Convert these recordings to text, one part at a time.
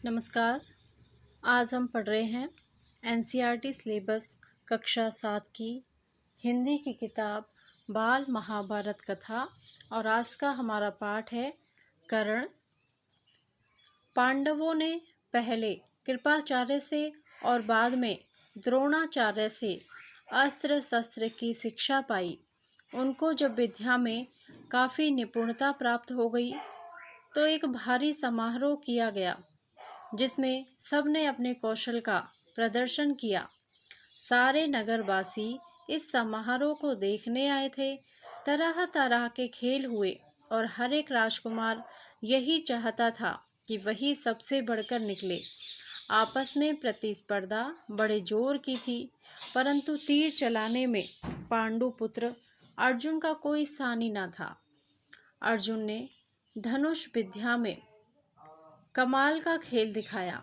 नमस्कार। आज हम पढ़ रहे हैं एनसीईआरटी सिलेबस कक्षा 7 की हिंदी की किताब बाल महाभारत कथा और आज का हमारा पाठ है कर्ण। पांडवों ने पहले कृपाचार्य से और बाद में द्रोणाचार्य से अस्त्र शस्त्र की शिक्षा पाई। उनको जब विद्या में काफ़ी निपुणता प्राप्त हो गई तो एक भारी समारोह किया गया जिसमें सबने अपने कौशल का प्रदर्शन किया। सारे नगरवासी इस समारोह को देखने आए थे। तरह तरह के खेल हुए और हर एक राजकुमार यही चाहता था कि वही सबसे बढ़कर निकले। आपस में प्रतिस्पर्धा बड़े जोर की थी, परंतु तीर चलाने में पांडु पुत्र अर्जुन का कोई सानी न था। अर्जुन ने धनुष विद्या में कमाल का खेल दिखाया।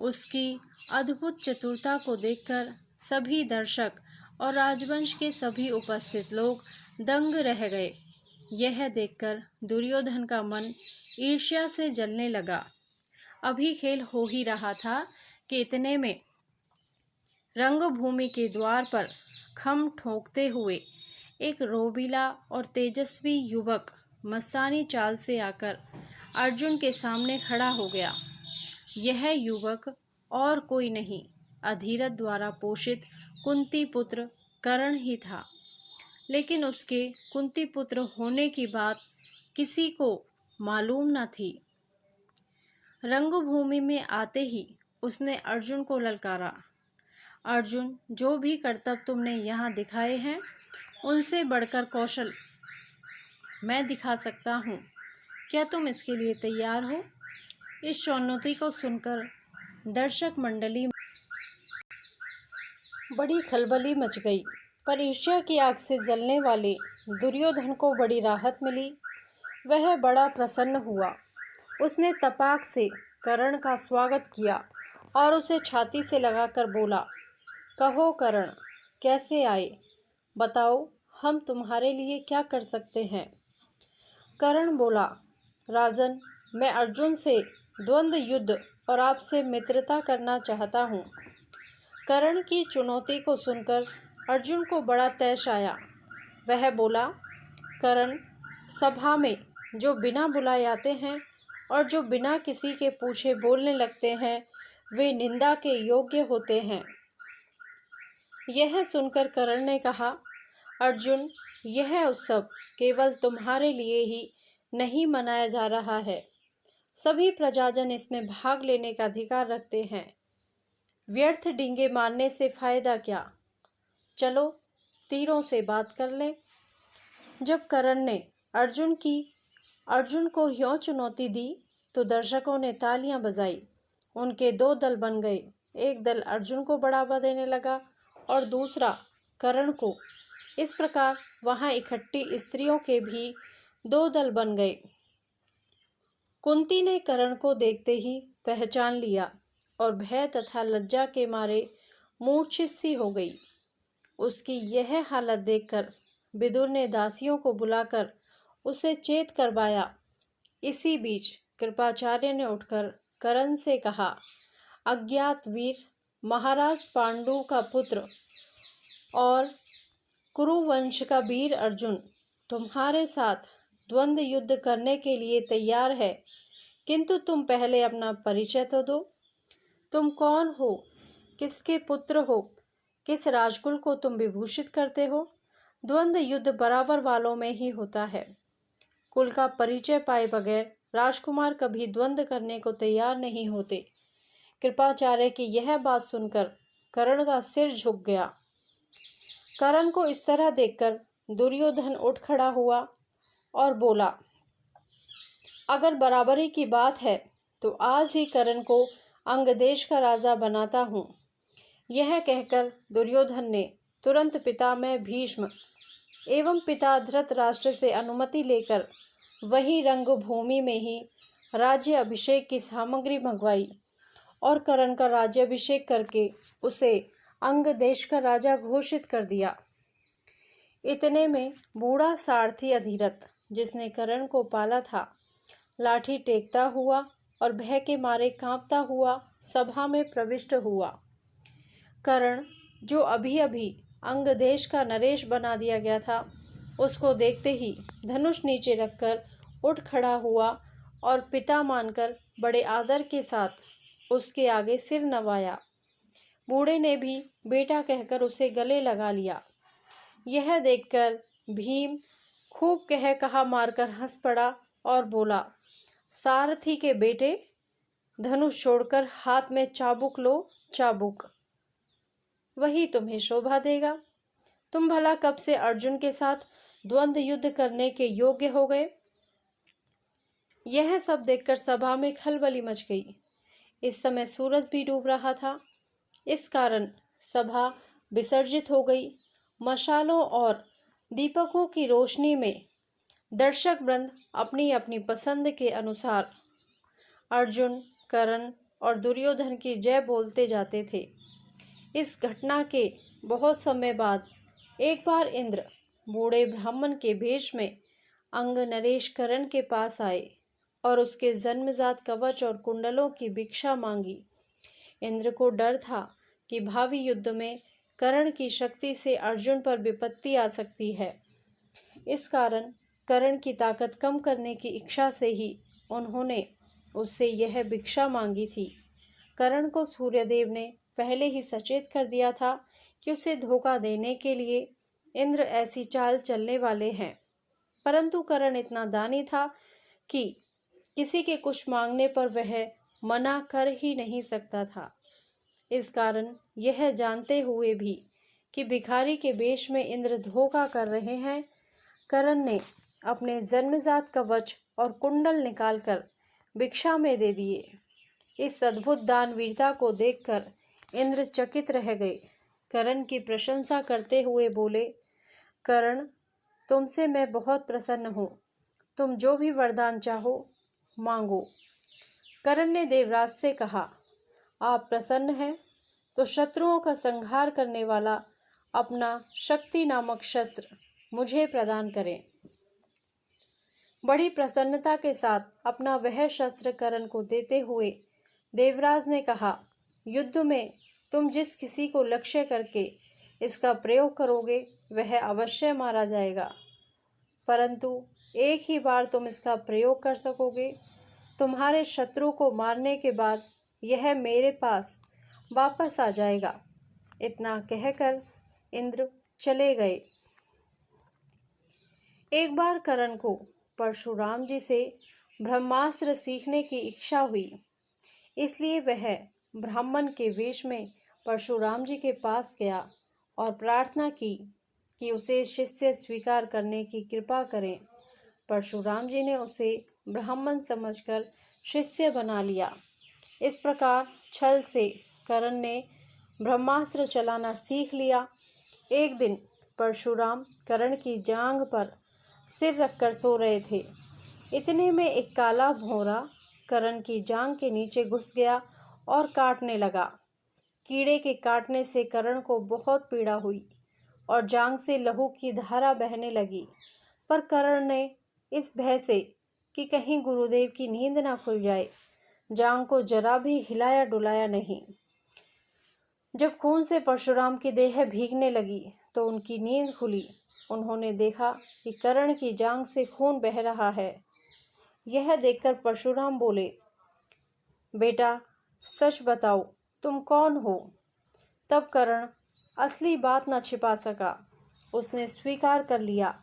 उसकी अद्भुत चतुरता को देखकर सभी दर्शक और राजवंश के सभी उपस्थित लोग दंग रह गए। यह देखकर दुर्योधन का मन ईर्ष्या से जलने लगा। अभी खेल हो ही रहा था कि इतने में रंगभूमि के द्वार पर खम ठोंकते हुए एक रोबीला और तेजस्वी युवक मस्तानी चाल से आकर अर्जुन के सामने खड़ा हो गया। यह युवक और कोई नहीं, अधिरथ द्वारा पोषित कुंती पुत्र कर्ण ही था। लेकिन उसके कुंती पुत्र होने की बात किसी को मालूम न थी। रंगभूमि में आते ही उसने अर्जुन को ललकारा, अर्जुन, जो भी करतब तुमने यहाँ दिखाए हैं उनसे बढ़कर कौशल मैं दिखा सकता हूँ। क्या तुम इसके लिए तैयार हो? इस चुनौती को सुनकर दर्शक मंडली बड़ी खलबली मच गई, पर ईर्ष्या की आग से जलने वाले दुर्योधन को बड़ी राहत मिली। वह बड़ा प्रसन्न हुआ। उसने तपाक से कर्ण का स्वागत किया और उसे छाती से लगाकर बोला, कहो कर्ण, कैसे आए? बताओ, हम तुम्हारे लिए क्या कर सकते हैं? कर्ण बोला, राजन, मैं अर्जुन से द्वंद्व युद्ध और आपसे मित्रता करना चाहता हूँ। कर्ण की चुनौती को सुनकर अर्जुन को बड़ा तैश आया। वह बोला, कर्ण, सभा में जो बिना बुलाए आते हैं और जो बिना किसी के पूछे बोलने लगते हैं वे निंदा के योग्य होते हैं। यह सुनकर कर्ण ने कहा, अर्जुन, यह उत्सव केवल तुम्हारे लिए ही नहीं मनाया जा रहा है। सभी प्रजाजन इसमें भाग लेने का अधिकार रखते हैं। व्यर्थ डींगे मारने से फायदा क्या? चलो तीरों से बात कर लें। जब कर्ण ने अर्जुन को यूं चुनौती दी तो दर्शकों ने तालियां बजाई। उनके दो दल बन गए। एक दल अर्जुन को बढ़ावा देने लगा और दूसरा कर्ण को। इस प्रकार वहां इकट्ठी स्त्रियों के भी दो दल बन गए। कुंती ने कर्ण को देखते ही पहचान लिया और भय तथा लज्जा के मारे मूर्छित सी हो गई। उसकी यह हालत देखकर विदुर ने दासियों को बुलाकर उसे चेत करवाया। इसी बीच कृपाचार्य ने उठकर कर्ण से कहा, अज्ञात वीर, महाराज पांडु का पुत्र और कुरुवंश का वीर अर्जुन तुम्हारे साथ द्वंद्व युद्ध करने के लिए तैयार है, किंतु तुम पहले अपना परिचय तो दो। तुम कौन हो? किसके पुत्र हो? किस राजकुल को तुम विभूषित करते हो? द्वंद्व युद्ध बराबर वालों में ही होता है। कुल का परिचय पाए बगैर राजकुमार कभी द्वंद्व करने को तैयार नहीं होते। कृपाचार्य की यह बात सुनकर कर्ण का सिर झुक गया। कर्ण को इस तरह देखकर दुर्योधन उठ खड़ा हुआ और बोला, अगर बराबरी की बात है तो आज ही कर्ण को अंगदेश का राजा बनाता हूँ। यह कहकर दुर्योधन ने तुरंत पितामह भीष्म एवं पिता धृतराष्ट्र से अनुमति लेकर वही रंगभूमि में ही राज्य अभिषेक की सामग्री मंगवाई और कर्ण का राज्याभिषेक करके उसे अंगदेश का राजा घोषित कर दिया। इतने में बूढ़ा सारथी अधिरथ, जिसने कर्ण को पाला था, लाठी टेकता हुआ और भय के मारे कांपता हुआ सभा में प्रविष्ट हुआ। कर्ण, जो अभी अभी अंग देश का नरेश बना दिया गया था, उसको देखते ही धनुष नीचे रखकर उठ खड़ा हुआ और पिता मानकर बड़े आदर के साथ उसके आगे सिर नवाया। बूढ़े ने भी बेटा कहकर उसे गले लगा लिया। यह देखकर भीम खूब कह कहा मारकर हंस पड़ा और बोला, सारथी के बेटे, धनुष छोड़कर हाथ में चाबुक लो, चाबुक, वही तुम्हें शोभा देगा। तुम भला कब से अर्जुन के साथ द्वंद्व युद्ध करने के योग्य हो गए। यह सब देखकर सभा में खलबली मच गई। इस समय सूरज भी डूब रहा था, इस कारण सभा विसर्जित हो गई। मशालों और दीपकों की रोशनी में दर्शक वृंद अपनी अपनी पसंद के अनुसार अर्जुन, कर्ण और दुर्योधन की जय बोलते जाते थे। इस घटना के बहुत समय बाद एक बार इंद्र बूढ़े ब्राह्मण के भेष में अंग नरेश कर्ण के पास आए और उसके जन्मजात कवच और कुंडलों की भिक्षा मांगी। इंद्र को डर था कि भावी युद्ध में कर्ण की शक्ति से अर्जुन पर विपत्ति आ सकती है। इस कारण कर्ण की ताकत कम करने की इच्छा से ही उन्होंने उससे यह भिक्षा मांगी थी। कर्ण को सूर्यदेव ने पहले ही सचेत कर दिया था कि उसे धोखा देने के लिए इंद्र ऐसी चाल चलने वाले हैं, परंतु कर्ण इतना दानी था कि किसी के कुछ मांगने पर वह मना कर ही नहीं सकता था। इस कारण यह जानते हुए भी कि भिखारी के वेश में इंद्र धोखा कर रहे हैं, कर्ण ने अपने जन्मजात कवच और कुंडल निकालकर भिक्षा में दे दिए। इस अद्भुत दानवीरता को देखकर इंद्र चकित रह गए। कर्ण की प्रशंसा करते हुए बोले, कर्ण, तुमसे मैं बहुत प्रसन्न हूँ, तुम जो भी वरदान चाहो मांगो। कर्ण ने देवराज से कहा, आप प्रसन्न हैं तो शत्रुओं का संहार करने वाला अपना शक्ति नामक शस्त्र मुझे प्रदान करें। बड़ी प्रसन्नता के साथ अपना वह शस्त्र कर्ण को देते हुए देवराज ने कहा, युद्ध में तुम जिस किसी को लक्ष्य करके इसका प्रयोग करोगे वह अवश्य मारा जाएगा, परंतु एक ही बार तुम इसका प्रयोग कर सकोगे। तुम्हारे शत्रु को मारने के बाद यह मेरे पास वापस आ जाएगा। इतना कहकर इंद्र चले गए। एक बार कर्ण को परशुराम जी से ब्रह्मास्त्र सीखने की इच्छा हुई, इसलिए वह ब्राह्मण के वेश में परशुराम जी के पास गया और प्रार्थना की कि उसे शिष्य स्वीकार करने की कृपा करें। परशुराम जी ने उसे ब्राह्मण समझकर शिष्य बना लिया। इस प्रकार छल से कर्ण ने ब्रह्मास्त्र चलाना सीख लिया। एक दिन परशुराम कर्ण की जांघ पर सिर रखकर सो रहे थे। इतने में एक काला भौरा कर्ण की जांघ के नीचे घुस गया और काटने लगा। कीड़े के काटने से कर्ण को बहुत पीड़ा हुई और जांघ से लहू की धारा बहने लगी, पर कर्ण ने इस भय से कि कहीं गुरुदेव की नींद ना खुल जाए, जांघ को जरा भी हिलाया डुलाया नहीं। जब खून से परशुराम की देह भीगने लगी तो उनकी नींद खुली। उन्होंने देखा कि कर्ण की जांघ से खून बह रहा है। यह देखकर परशुराम बोले, बेटा सच बताओ, तुम कौन हो। तब कर्ण असली बात न छिपा सका। उसने स्वीकार कर लिया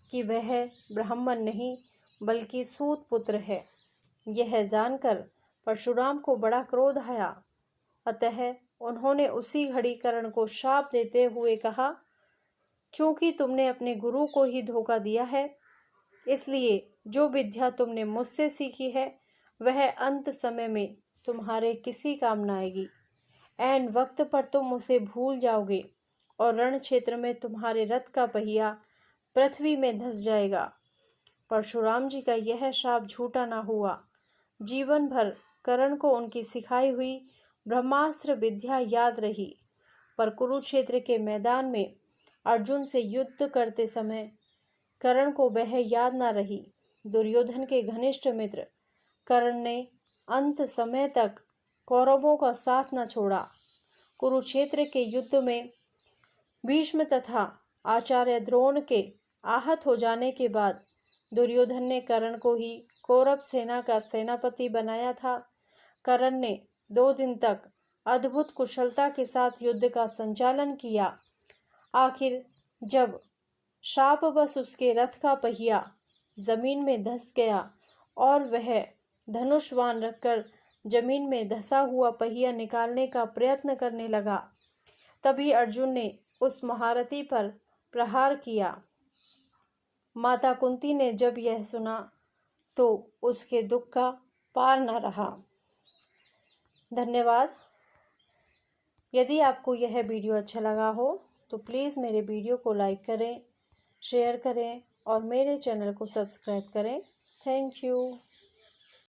कि वह ब्राह्मण नहीं बल्कि सूत पुत्र है। यह जानकर परशुराम को बड़ा क्रोध आया, अतः उन्होंने उसी घड़ी कर्ण को शाप देते हुए कहा, चूंकि तुमने अपने गुरु को ही धोखा दिया है, इसलिए जो विद्या तुमने मुझसे सीखी है वह अंत समय में तुम्हारे किसी काम न आएगी। ऐन वक्त पर तुम उसे भूल जाओगे और रण क्षेत्र में तुम्हारे रथ का पहिया पृथ्वी में धंस जाएगा। परशुराम जी का यह शाप झूठा ना हुआ। जीवन भर कर्ण को उनकी सिखाई हुई ब्रह्मास्त्र विद्या याद रही, पर कुरुक्षेत्र के मैदान में अर्जुन से युद्ध करते समय कर्ण को वह याद ना रही। दुर्योधन के घनिष्ठ मित्र कर्ण ने अंत समय तक कौरवों का साथ न छोड़ा। कुरुक्षेत्र के युद्ध में भीष्म तथा आचार्य द्रोण के आहत हो जाने के बाद दुर्योधन ने कर्ण को ही कौरव सेना का सेनापति बनाया था। कर्ण ने 2 दिन तक अद्भुत कुशलता के साथ युद्ध का संचालन किया। आखिर जब शापवश उसके रथ का पहिया जमीन में धंस गया और वह धनुष्वान रखकर जमीन में धंसा हुआ पहिया निकालने का प्रयत्न करने लगा, तभी अर्जुन ने उस महारथी पर प्रहार किया। माता कुंती ने जब यह सुना तो उसके दुख का पार न रहा। धन्यवाद। यदि आपको यह वीडियो अच्छा लगा हो तो प्लीज़ मेरे वीडियो को लाइक करें, शेयर करें और मेरे चैनल को सब्सक्राइब करें। Thank you.